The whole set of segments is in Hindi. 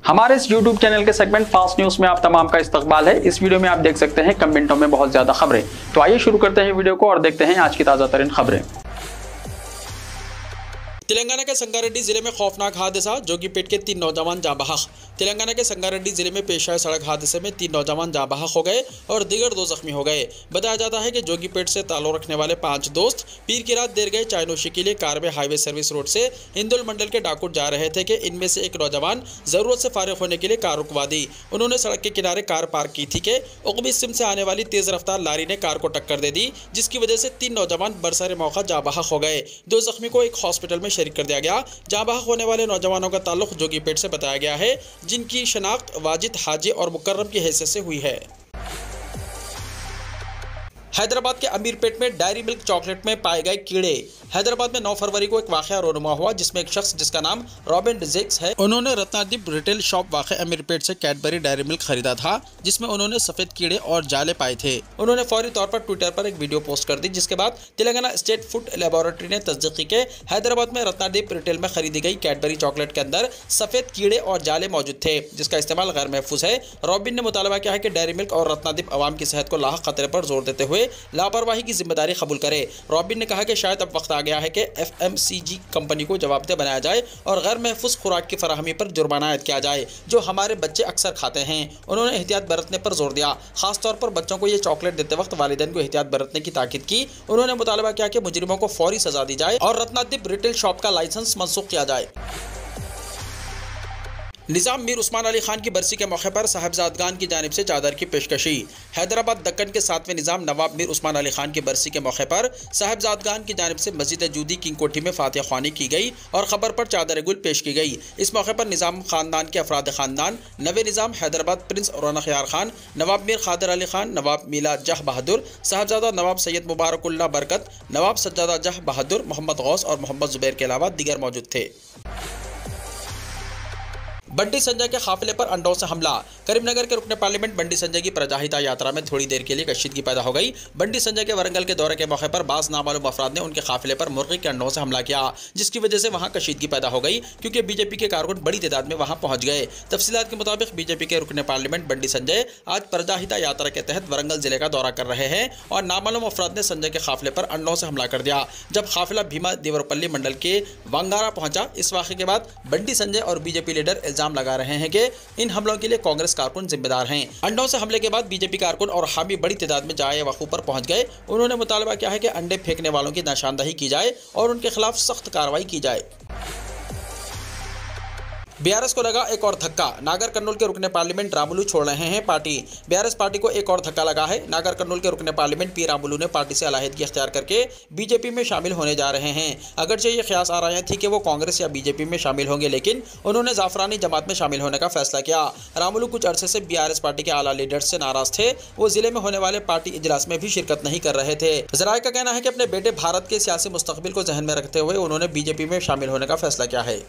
हमारे इस YouTube चैनल के सेगमेंट फास्ट न्यूज में आप तमाम का इस्तकबाल है। इस वीडियो में आप देख सकते हैं कम मिनटों में बहुत ज्यादा खबरें। तो आइए शुरू करते हैं वीडियो को और देखते हैं आज की ताजा तरीन खबरें। तेलंगाना के संगारेड्डी जिले में खौफनाक हादसा, जोगीपेट के 3 नौजवान जाँ बहक। तेलंगाना के संगारेड्डी जिले में पेश आए सड़क हादसे में 3 नौजवान जाँ बहक हो गए और दीगर 2 जख्मी हो गए। बताया जाता है कि जोगीपेट से ताल्लुक रखने वाले 5 दोस्त पीर की रात देर गए चायनोशी के लिए कार में हाईवे सर्विस रोड से इंदुल मंडल के डाकुट जा रहे थे कि इनमें से एक नौजवान जरूरत से फारिग होने के लिए कार रुकवा दी। उन्होंने सड़क के किनारे कार पार्क की थी कि उकबी सिम से आने वाली तेज रफ्तार लारी ने कार को टक्कर दे दी, जिसकी वजह से 3 नौजवान बरसरे मौका जाँ बहक हो गए। 2 जख्मी को एक हॉस्पिटल में शरीक कर दिया गया। जाँ बहक होने वाले नौजवानों का ताल्लुक जोगीपेट से बताया गया है, जिनकी शनाख्त वाजिद, हाजी और मुकर्रम की हैसियत से हुई है। हैदराबाद के अमीरपेट में डायरी मिल्क चॉकलेट में पाए गए कीड़े। हैदराबाद में 9 फरवरी को एक वाकया रोनुमा हुआ, जिसमें एक शख्स जिसका नाम रॉबिन डिजेक्स है, उन्होंने रत्नादीप रिटेल शॉप वाक़े अमीरपेट से कैडबरी डायरी मिल्क खरीदा था, जिसमें उन्होंने सफेद कीड़े और जाले पाए थे। उन्होंने फौरी तौर पर ट्विटर पर एक वीडियो पोस्ट कर दी, जिसके बाद तेलंगाना स्टेट फूड लेबोरेटरी ने तस्दीक की कि हैदराबाद में रत्नादीप रिटेल में खरीदी गई कैडबरी चॉकलेट के अंदर सफेद कीड़े और जाले मौजूद थे, जिसका इस्तेमाल गैर महफूज है। रॉबिन ने मुतालबा किया है कि डायरी मिल्क और रत्नादीप अवाम की सेहत को लाहक खतरे पर जोर देते हुए लापरवाही की जिम्मेदारी कबूल करे। रॉबिन ने कहा कि शायद अब वक्त आ गया है कि FMCG कंपनी को जवाबदेह बनाया जाए और गैर महफूज खुराक की फराहमी पर जुर्माना आयद किया जाए, जो हमारे बच्चे अक्सर खाते हैं। उन्होंने एहतियात बरतने पर जोर दिया, खासतौर पर बच्चों को ये चॉकलेट देते वक्त वालिदैन को एहतियात बरतने की ताकीद की। उन्होंने मुतालबा किया कि मुजरिमों को फौरी सजा दी जाए और रत्नादीप रिटेल शॉप का लाइसेंस मनसूख किया जाए। निज़ाम मीर उस्मान अली खान की बरसी के मौके पर साहबजादगान की जानिब से चादर की पेशकशी। हैदराबाद दक्कन के 7वें निज़ाम नवाब मीर उस्मान अली खान की बरसी के मौके पर साहबजादगान की जानिब से मस्जिद जूदी किंग कोठी में फातिहा ख्वानी की गई और ख़बर पर चादर गुल पेश की गई। इस मौके पर निज़ाम ख़ानदान के अफराद ख़ानदान, नवे निज़ाम हैदराबाद प्रिंस रौनक यार खान, नवाब मीर खादर अली खान, नवाब मीलाद जह बहादुर, साहबजादा नवाब सैयद मुबारकुल्ला बरकत, नवाब सज्जादा जह बहादुर, मोहम्मद गौस और मोहम्मद जुबैर के अलावा दीगर मौजूद थे। बंटी संजय के काफिले पर अंडों से हमला। करीमनगर के रुकने पार्लियामेंट बंटी संजय की प्रजाहिता यात्रा में थोड़ी देर के लिए कशीदगी पैदा हो गई। बंटी संजय के वरंगल के दौरे के मौके पर बाज़ नामालूम अफराद ने उनके काफिले पर मुर्गी के अंडों से हमला किया, जिसकी वजह से वहां कशीदगी पैदा हो गई, क्योंकि बीजेपी के कारकुन बड़ी तादाद में वहां पहुंच गए। तफसीलात के मुताबिक बीजेपी के रुकने पार्लियामेंट बंटी संजय आज प्रजाहिता यात्रा के तहत वरंगल जिले का दौरा कर रहे हैं और नामालूम अफराद ने संजय के काफिले पर अंडों से हमला कर दिया। जब काफिला भीमा देवरपल्ली मंडल के वांगारा पहुंचा, इस वाक़े के बाद बंटी संजय और बीजेपी लीडर इल्जाम लगा रहे हैं कि इन हमलों के लिए कांग्रेस कारकुन जिम्मेदार हैं। अंडों से हमले के बाद बीजेपी कारकुन और हामी बड़ी तादाद में जाए वकू पर पहुंच गए। उन्होंने मुतालबा किया है कि अंडे फेंकने वालों की निशानदही की जाए और उनके खिलाफ सख्त कार्रवाई की जाए। बीआरएस को लगा एक और धक्का। नागर कर्नूल के रुकने पार्लियामेंट रामुलू छोड़ रहे हैं पार्टी। बीआरएस पार्टी को एक और धक्का लगा है। नागर कर्नूल के रुकने पार्लियामेंट पी रामुलू ने पार्टी से अलहदगी अख्तियार करके बीजेपी में शामिल होने जा रहे हैं। अगरचे ये ख्यास आ रहा थी कि वो कांग्रेस या बीजेपी में शामिल होंगे, लेकिन उन्होंने जाफरानी जमात में शामिल होने का फैसला किया। रामुलू कुछ अरसे से बीआरएस पार्टी के आला लीडर्स से नाराज थे। वो जिले में होने वाले पार्टी इजलास में भी शिरकत नहीं कर रहे थे। जराये का कहना है कि अपने बेटे भारत के सियासी मुस्तकबिल को जहन में रखते हुए उन्होंने बीजेपी में शामिल होने का फैसला किया है।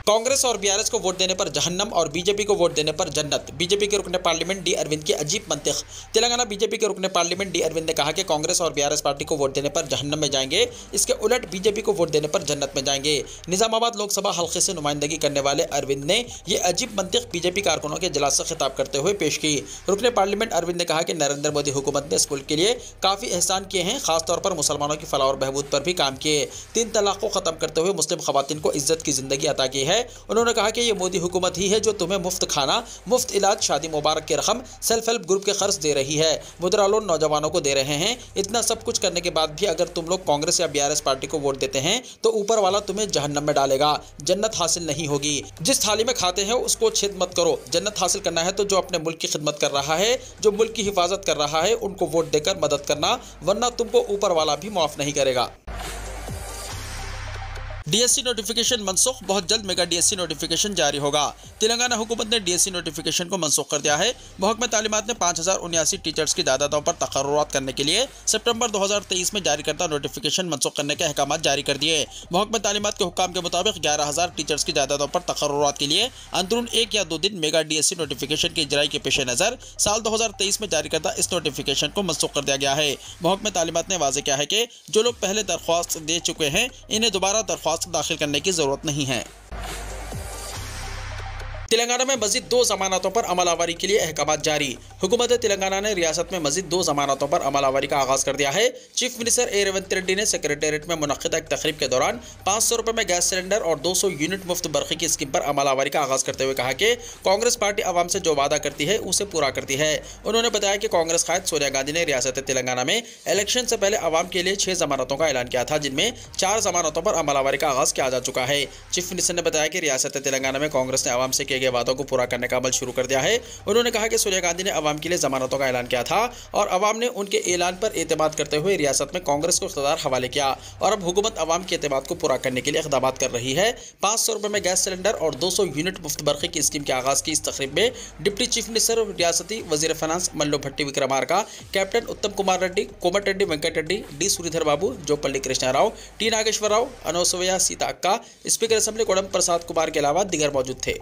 कांग्रेस और बीआरएस को वोट देने पर जहन्नम और बीजेपी को वोट देने पर जन्नत। बीजेपी के रुकने पार्लियामेंट डी अरविंद की अजीब मंतिक। तेलंगाना बीजेपी के रुकने पार्लियामेंट डी अरविंद ने कहा कि कांग्रेस और बीआरएस पार्टी को वोट देने पर जहन्नम में जाएंगे, इसके उलट बीजेपी को वोट देने पर जन्नत में जाएंगे। निजामाबाद लोकसभा हल्के से नुमाइंदगी करने वाले अरविंद ने यह अजीब मंतिक बीजेपी कारकुनों के इजलास से खिताब करते हुए पेश की। रुकने पार्लियामेंट अरविंद ने कहा कि नरेंद्र मोदी हुकूमत ने स्कूल के लिए काफ़ी एहसान किए हैं, खासतौर पर मुसलमानों की फलाह और बहबूद पर भी काम किए। 3 तलाक को ख़त्म करते हुए मुस्लिम खवातीन को इज्जत की ज़िंदगी अता की है। उन्होंने कहा कि ये मोदी हुकूमत ही है जो तुम्हें मुफ्त खाना, मुफ्त इलाज, शादी मुबारक की रकम, सेल्फ हेल्प ग्रुप के खर्च दे रही है, मुद्रा लोन नौजवानों को दे रहे हैं। इतना सब कुछ करने के बाद भी अगर तुम लोग कांग्रेस या बीआरएस पार्टी को वोट देते हैं तो ऊपर वाला तुम्हें जहन्नम में डालेगा, जन्नत हासिल नहीं होगी। जिस थाली में खाते हैं उसको छेद मत करो। जन्नत हासिल करना है तो जो अपने मुल्क की खिदमत कर रहा है, जो मुल्क की हिफाजत कर रहा है, उनको वोट देकर मदद करना, वरना तुमको ऊपर वाला भी माफ नहीं करेगा। डीएससी नोटिफिकेशन मनसूख, बहुत जल्द मेगा डीएससी नोटिफिकेशन जारी होगा। तेलंगाना हुकूमत ने डीएससी नोटिफिकेशन को मनसूख कर दिया है। महकमा तालीमात ने 5079 टीचर्स की दादातों पर तकर्रुरात करने के लिए सितंबर 2023 में जारी करता नोटिफिकेशन मनसूख करने के अहकाम जारी कर दिए। महकमा तालीमात के हुक्काम के मुताबिक 11000 टीचर्स की दादातों पर तकर्रुरात के लिए अंदरून 1 या 2 दिन मेगा डीएससी नोटिफिकेशन की इजराई के पेश नज़र साल 2023 में जारी करता इस नोटिफिकेशन को मनसूख कर दिया गया है। महकमा तालीमात ने वाज़ेह किया है कि जो लोग पहले दरख्वास्त दे चुके हैं इन्हें दोबारा दरख्वास्त दाखिल करने की ज़रूरत नहीं है। तेलंगाना में मजीद 2 जमानतों पर अमलावरी के लिए अहकाम जारी। हुकूमत तेलंगाना ने रियासत में मजीद 2 जमानतों पर अमलावरी का आगाज कर दिया है। चीफ मिनिस्टर ए रेवंत रेड्डी ने सेक्रेटेरिएट में मुनक्किदा एक तकरीब के दौरान 500 रुपए में गैस सिलेंडर और 200 यूनिट मुफ्त बरखी की स्कीम पर अमलावरी का आगाज करते हुए कहा कि कांग्रेस पार्टी आवाम से जो वादा करती है उसे पूरा करती है। उन्होंने बताया कि कांग्रेस कायद सोनिया गांधी ने रियासत तेलंगाना में इलेक्शन से पहले आवाम के लिए 6 जमानतों का ऐलान किया था, जिनमें 4 जमानतों पर अमलावरी का आगाज किया जा चुका है। चीफ मिनिस्टर ने बताया कि रियासत तेलंगाना में कांग्रेस ने आवाम से किए गए वादों को पूरा करने का अमल शुरू कर दिया है। उन्होंने कहा कि सोनिया गांधी ने आवाम के लिए जमानतों का ऐलान किया था और आवाम ने उनके ऐलान पर एतमाद करते हुए रियासत में कांग्रेस को इख्तियार हवाले किया और अब हुकूमत आवाम के एतमाद को पूरा करने के लिए इक़दाम कर रही है। 500 रुपए में गैस सिलेंडर और 200 यूनिट मुफ्त बरखी की स्कीम के आगाज की इस तकरीब में डिप्टी चीफ मिनिस्टर, रियासती वजीर फाइनेंस मल्लू भट्टी विक्रमार्का, कैप्टन उत्तम कुमार रेड्डी, कोमट रेड्डी वेंकट रेड्डी, डी श्रीधर बाबू, जोपल्ली कृष्णा राव, टी नागेश्वर राव, अनोसवया सीता अक्का, स्पीकर असेंबली कोडम प्रसाद कुमार के अलावा दीगर मौजूद थे।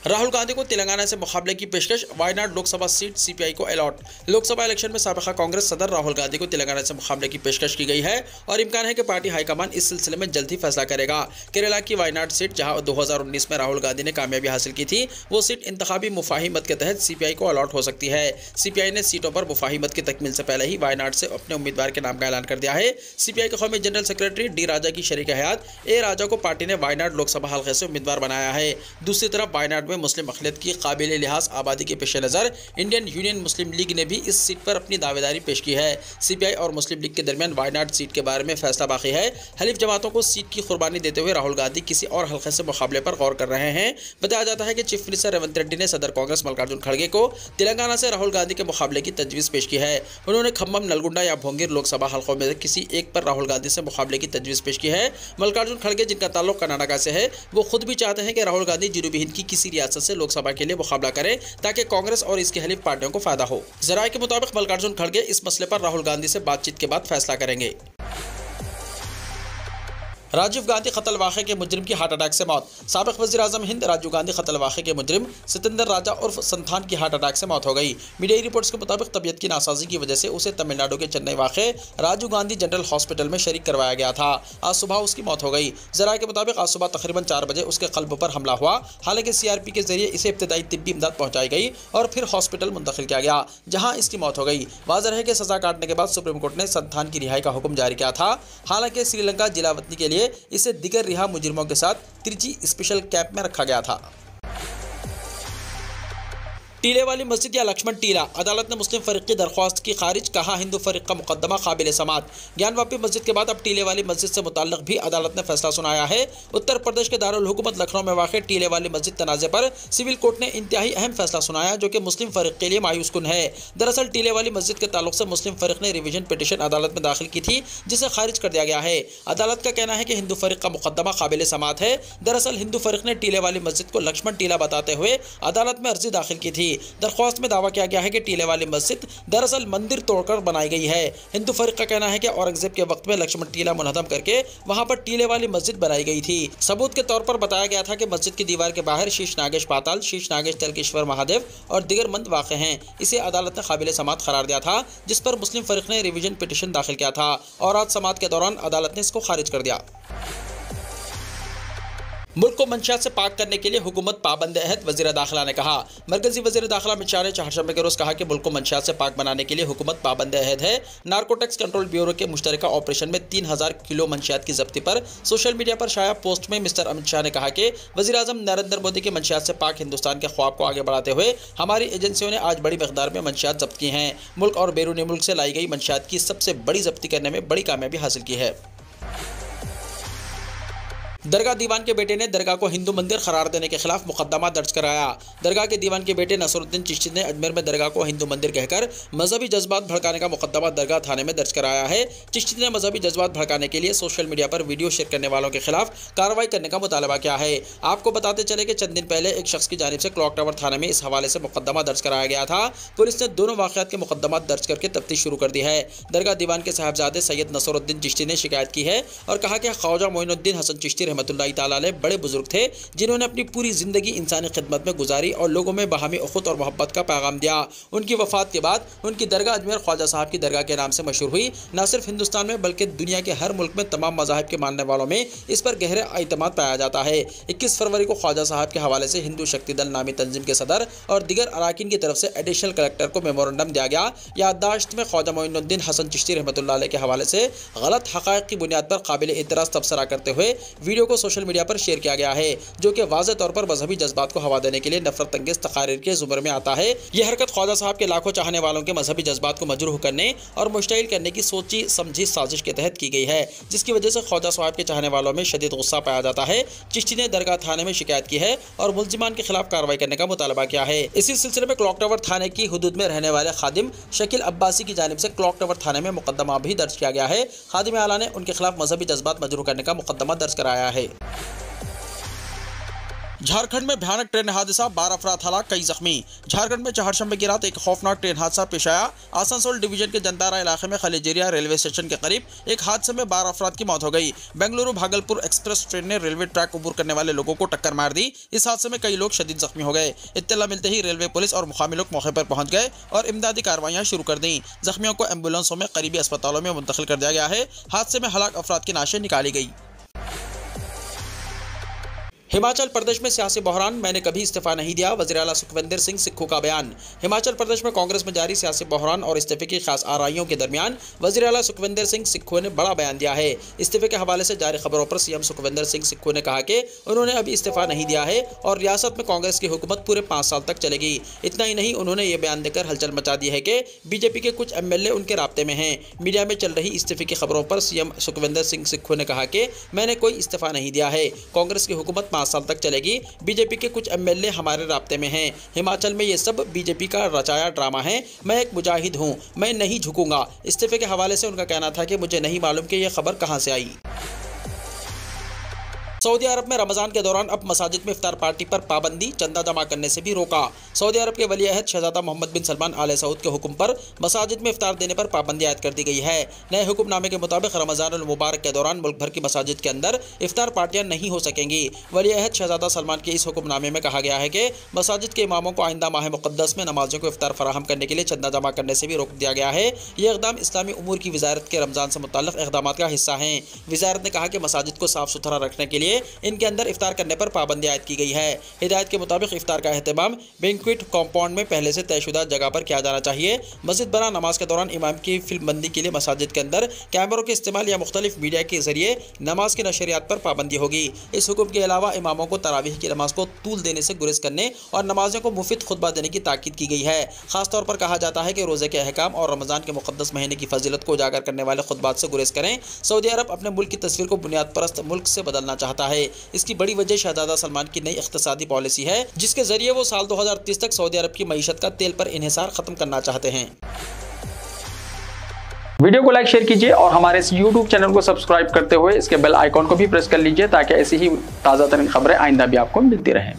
राहुल गांधी को तेलंगाना से मुकाबले की पेशकश, वायनाड लोकसभा सीट सीपीआई को अलॉट। लोकसभा इलेक्शन में साबिका कांग्रेस सदर राहुल गांधी को तेलंगाना से मुकाबले की पेशकश की गई है और इम्कान है कि पार्टी हाईकमान इस सिलसिले में जल्द ही फैसला करेगा। केरला की वायनाड सीट, जहां 2019 में राहुल गांधी ने कामयाबी हासिल की थी, वो सीट इंतखाबी मुफाहिमत के तहत सीपीआई को अलॉट हो सकती है। सीपीआई ने सीटों पर मुफाहिमत की तकमील से पहले ही वायनाड से अपने उम्मीदवार के नाम का ऐलान कर दिया है। सीपीआई के कौमी जनरल सेक्रेटरी डी राजा की शरीक हयात ए राजा को पार्टी ने वायनाड लोकसभा हल्के से उम्मीदवार बनाया है। दूसरी तरफ वायनाड में मुस्लिम अक़लियत की काबिल लिहाज आबादी के पेश नज़र इंडियन यूनियन मुस्लिम लीग ने भी इस सीट पर अपनी दावेदारी पेश की है। सीपीआई और मुस्लिम लीग के दरमियान वायनाड सीट के बारे में फैसला बाकी है। हलीफ जमातों को सीट की कुर्बानी देते हुए राहुल गांधी किसी और हल्के से मुकाबले पर गौर कर रहे हैं। बताया जाता है कि चीफ मिनिस्टर रेवंत रेड्डी ने सदर कांग्रेस मल्लिकार्जुन खड़गे को तेलंगाना से राहुल गांधी के मुकाबले की तजवीज़ पेश की है। उन्होंने खम्मम, नलगुंडा या भोंगिर लोकसभा हल्कों में किसी एक पर राहुल गांधी से मुकाबले की तजवीज़ पेश की है। मल्लिकार्जुन खड़गे, जिनका ताल्लुक कर्नाटका से है, वो खुद भी चाहते हैं कि राहुल गांधी जनूबी हिंद की किसी रियासत से लोकसभा के लिए मुकाबला करें ताकि कांग्रेस और इसकी हलीफ पार्टियों को फायदा हो। जराये के मुताबिक मल्लिकार्जुन खड़गे इस मसले पर राहुल गांधी से बातचीत के बाद फैसला करेंगे। राजीव गांधी कत्ल वाक़े के मुजरिम की हार्ट अटैक से मौत। साबिक़ वज़ीर आज़म हिंद राजीव गांधी कत्ल वाक़े के मुजरिम सितंदर राजा उर्फ संथान की हार्ट अटैक से मौत हो गई। मीडिया रिपोर्ट्स के मुताबिक तबीयत की नासाजी की वजह से उसे तमिलनाडु के चेन्नई वाक़े राजीव गांधी जनरल हॉस्पिटल में शरीक करवाया गया था। आज सुबह उसकी मौत हो गई। ज़राए के मुताबिक आज सुबह तकरीबन 4 बजे उसके क़ल्ब पर हमला हुआ। हालांकि सीआरपी के जरिए इसे इब्तदाई तिब्बी इमदाद पहुँचाई गई और फिर हॉस्पिटल मुंतकिल किया गया, जहाँ इसकी मौत हो गई। वाज़ेह है कि सज़ा काटने के बाद सुप्रीम कोर्ट ने संथान की रिहाई का हुक्म जारी किया था। हालांकि श्रीलंका जिला वतनी के लिए इसे दिगर रिहा मुजरिमों के साथ त्रिची स्पेशल कैंप में रखा गया था। टीले वाली मस्जिद या लक्ष्मण टीला, अदालत ने मुस्लिम फरीक की दरख्वास्त की खारिज, कहा हिंदू फरीक का मुकदमा काबिल समात। ज्ञानवापी मस्जिद के बाद अब टीले वाली मस्जिद से मुताल्लिक भी अदालत ने फैसला सुनाया है। उत्तर प्रदेश के दारुल हुकूमत लखनऊ में वाक़ टीले वाली मस्जिद तनाज़े पर सिविल कोर्ट ने इंतहाई अहम फैसला सुनाया, जो कि मुस्लिम फरीक के लिए मायूस कुन है। दरअसल टीले वाली मस्जिद के ताल्लुक से मुस्लिम फरीक ने रिवीजन पिटीशन अदालत में दाखिल की थी, जिसे खारिज कर दिया गया है। अदालत का कहना है कि हिंदू फरीक का मुकदमा काबिल समात है। दरअसल हिंदू फरीक ने टीले वाली मस्जिद को लक्ष्मण टीला बताते हुए अदालत में अर्जी दाखिल की थी। दरख्वास्त में दावा किया गया है कि टीले वाली मस्जिद दरअसल मंदिर तोड़कर बनाई गई है। हिंदू फरीक का कहना है कि औरंगजेब के वक्त में लक्ष्मण टीला मुनहदम करके वहां पर टीले वाली मस्जिद बनाई गई थी। सबूत के तौर पर बताया गया था कि मस्जिद की दीवार के बाहर शीश नागेश पाताल, शीश नागेश तलकेश्वर महादेव और दिगर मंद वाक़े हैं। इसे अदालत ने काबिल समात करार दिया था, जिस पर मुस्लिम फरीक ने रिवीजन पिटीशन दाखिल किया था और आज समात के दौरान अदालत ने इसको खारिज कर दिया। मुल्क को मंशियात से पाक करने के लिए हुकूमत पाबंद अहद, वज़ीर दाखिला ने कहा। मरकजी वज़ीर दाखिला अमित शाह ने चारशंबे के रोज़ कहा कि मुल्क को मंशियात से पाक बनाने के लिए हुकूमत पाबंद अहद है। नार्कोटिक्स कंट्रोल ब्यूरो के मुश्तरका ऑपरेशन में 3000 किलो मंशियात की जब्ती पर सोशल मीडिया पर शाया पोस्ट में मिस्टर अमित शाह ने कहा कि वज़ीर आज़म नरेंद्र मोदी के मंशियात से पाक हिंदुस्तान के ख्वाब को आगे बढ़ाते हुए हमारी एजेंसियों ने आज बड़ी मकदार में मंशियात जब्त की हैं। मुल्क और बैरूनी मुल्क से लाई गई मंशियात की सबसे बड़ी जब्ती करने में बड़ी कामयाबी हासिल की है। दरगाह दीवान के बेटे ने दरगाह को हिंदू मंदिर करार देने के खिलाफ मुकदमा दर्ज कराया। दरगाह के दीवान के बेटे नसरुद्दीन चिश्ती ने अजमेर में दरगाह को हिंदू मंदिर कहकर मजहबी जज्बात भड़काने का मुकदमा दरगाह थाने में दर्ज कराया है। चिश्ती ने मजहबी जज्बात भड़काने के लिए सोशल मीडिया पर वीडियो शेयर करने वालों के खिलाफ कार्रवाई करने का मुतालबा किया है। आपको बताते चले कि चंद दिन पहले एक शख्स की जानिब से क्लॉक टावर थाने में इस हवाले से मुकदमा दर्ज कराया गया था। पुलिस ने दोनों वाक़यात के मुकदमा दर्ज करके तफ्तीश शुरू कर दी है। दरगाह दीवान के साहबजादे सैयद नसरुद्दीन चिश्ती ने शिकायत की है और कहा कि ख्वाजा मोइनुद्दीन हसन चिश्ती रहमतुल्लाहि ताला अलैह बड़े बुजुर्ग थे जिन्होंने अपनी पूरी ज़िंदगी इंसानी खिदमत में गुजारी और लोगों में बाहमी उख़्वत और मोहब्बत का पैगाम दिया। उनकी वफ़ात के बाद उनकी दरगाह अजमेर ख्वाजा साहब की दरगाह के नाम से मशहूर हुई। न सिर्फ हिंदुस्तान में बल्कि दुनिया के हर मुल्क में तमाम मज़ाहिब के मानने वालों में इस पर गहरा एतमाद पाया जाता है। 21 फरवरी को ख्वाजा साहब के हवाले से हिंदू शक्ति दल नामी तंजीम के सदर और दीगर अराकीन की तरफ से एडिशनल कलेक्टर को मेमोरेंडम दिया गया। याददाश्त में ख्वाजा मोइनुद्दीन हसन चिश्ती रहमतुल्लाह अलैह के हवाले से गलत हक़ाइक़ की बुनियाद पर काबिल एतराज़ तबसरा करते हुए वीडियो को सोशल मीडिया पर शेयर किया गया है, जो कि वाज़ेह तौर पर मजहबी जज्बात को हवा देने के लिए नफरत अंगेज़ तकारीर के ज़ुमरे में आता है। यह हरकत ख्वाजा साहब के लाखों चाहने वालों के मजहबी जज्बात को मजरूह करने और मुश्तइल करने की सोची समझी साजिश के तहत की गई है, जिसकी वजह से ख्वाजा साहब के चाहने वालों में शदीद गुस्सा पाया जाता है। चिश्ती ने दरगाह थाने में शिकायत की है और मुल्जिमान के खिलाफ कार्रवाई करने का मुतालबा किया है। इसी सिलसिले में क्लॉक टावर थाने की हुदूद में रहने वाले खादिम शकील अब्बासी की जानिब से क्लॉक टावर थाने में मुकदमा भी दर्ज किया गया है। खादिम आला ने उनके खिलाफ मजहबी जज्बात मजरूह करने का मुकदमा दर्ज कराया है। झारखंड में भयानक ट्रेन हादसा, 12 अफराद हलाक, कई जख्मी। झारखंड में चहारशंबे की रात एक खौफनाक ट्रेन हादसा पेश आया। आसनसोल डिवीजन के जंतारा इलाके में खलीजेरिया रेलवे स्टेशन के करीब एक हादसे में 12 अफराद की मौत हो गई। बेंगलुरु भागलपुर एक्सप्रेस ट्रेन ने रेलवे ट्रैक अबूर करने वाले लोगों को टक्कर मार दी। इस हादसे में कई लोग शदीद जख्मी हो गए। इत्तला मिलते ही रेलवे पुलिस और मुकामी लोग मौके पर पहुंच गए और इमदादी कार्रवाइयां शुरू कर दी। जख्मियों को एम्बुलेंसों में करीबी अस्पतालों में मुंतकिल कर दिया गया है। हादसे में हलाक अफराद की नाशें निकाली गई। हिमाचल प्रदेश में सियासी बहरान, मैंने कभी इस्तीफा नहीं दिया, वज़ीर आला सुखविंदर सिंह सिक्खू का बयान। हिमाचल प्रदेश में कांग्रेस में जारी सियासी बहरान और इस्तीफे की खास आराइयों के दरमियान वज़ीर आला सुखविंदर सिंह सिक्खू ने बड़ा बयान दिया है। इस्तीफे के हवाले से जारी खबरों पर सीएम सुखविंदर सिंह सिक्खू ने कहा कि उन्होंने अभी इस्तीफा नहीं दिया है और रियासत में कांग्रेस की हुकूमत पूरे 5 साल तक चलेगी। इतना ही नहीं, उन्होंने ये बयान देकर हलचल मचा दी है कि बीजेपी के कुछ एमएलए उनके राब्ते में हैं। मीडिया में चल रही इस्तीफे की खबरों पर सीएम सुखविंदर सिंह सिक्खू ने कहा कि मैंने कोई इस्तीफा नहीं दिया है, कांग्रेस की हुकूमत 5 साल तक चलेगी। बीजेपी के कुछ एमएलए हमारे राब्ते में हैं। हिमाचल में ये सब बीजेपी का रचाया ड्रामा है। मैं एक मुजाहिद हूं, मैं नहीं झुकूंगा। इस्तीफे के हवाले से उनका कहना था कि मुझे नहीं मालूम कि यह खबर कहां से आई। सऊदी अरब में रमज़ान के दौरान अब मसाजिद में इफ्तार पार्टी पर पाबंदी, चंदा जमा करने से भी रोका। सऊदी अरब के वली अहद शहजादा मोहम्मद बिन सलमान आले सऊद के हुक्म पर मसाजिद में इफ्तार देने पर पाबंदी आयद कर दी गई है। नए हुक्मनामे के मुताबिक रमज़ानुल मुबारक के दौरान मुल्क भर की मसाजिद के अंदर इफ्तार पार्टियां नहीं हो सकेंगी। वली अहद शहजादा सलमान के इस हुक्मनामे में कहा गया है कि मसाजिद के इमामों को आइंदा माह मुक़द्दस में नमाजियों को इफ्तार फराहम करने के लिए चंदा जमा करने से भी रोक दिया गया है। ये इक़दाम इस्लामी उमूर की वज़ारत के रमज़ान से मुतल्लिक़ इक़दाम का हिस्सा हैं। वज़ारत ने कहा कि मसाजिद को साफ़ सुथरा रखने के लिए इनके अंदर इफ्तार करने पर पाबंदी आयद की गई है। हिदायत के मुताबिक इफ्तार का एहतमाम बैंक्वेट कॉम्पाउंड में पहले से तयशुदा जगह पर किया जाना चाहिए। मस्जिद बना नमाज के दौरान इमाम की फिल्मबंदी के लिए मसाजिद के अंदर कैमरों के इस्तेमाल या मुख्तलिफ मीडिया के जरिए नमाज की नशरियात पर पाबंदी होगी। इस हुक्म के अलावा इमामों को तरावीह की नमाज को तूल देने से गुरेज करने और नमाजियों को मुफिद खुतबा देने की ताकीद की गई है। खासतौर पर कहा जाता है कि रोज़े के अहकाम और रमज़ान के मुक़द्दस महीने की फजीलत को उजागर करने वाले खुतबात से गुरेज करें। सऊदी अरब अपने मुल्क की तस्वीर को बुनियाद परस्त मुल्क से बदलना चाहता है। इसकी बड़ी वजह शहजादा सलमान की नई इख्तिसादी पॉलिसी है, जिसके जरिए वो साल 2030 तक सऊदी अरब की मईशत का तेल पर इन्हिसार खत्म करना चाहते हैं। वीडियो को लाइक शेयर कीजिए और हमारे इस YouTube चैनल को सब्सक्राइब करते हुए इसके बेल आइकॉन को भी प्रेस कर लीजिए ताकि ऐसी ही ताज़ा तरीन खबरें आइंदा भी आपको मिलती रहें।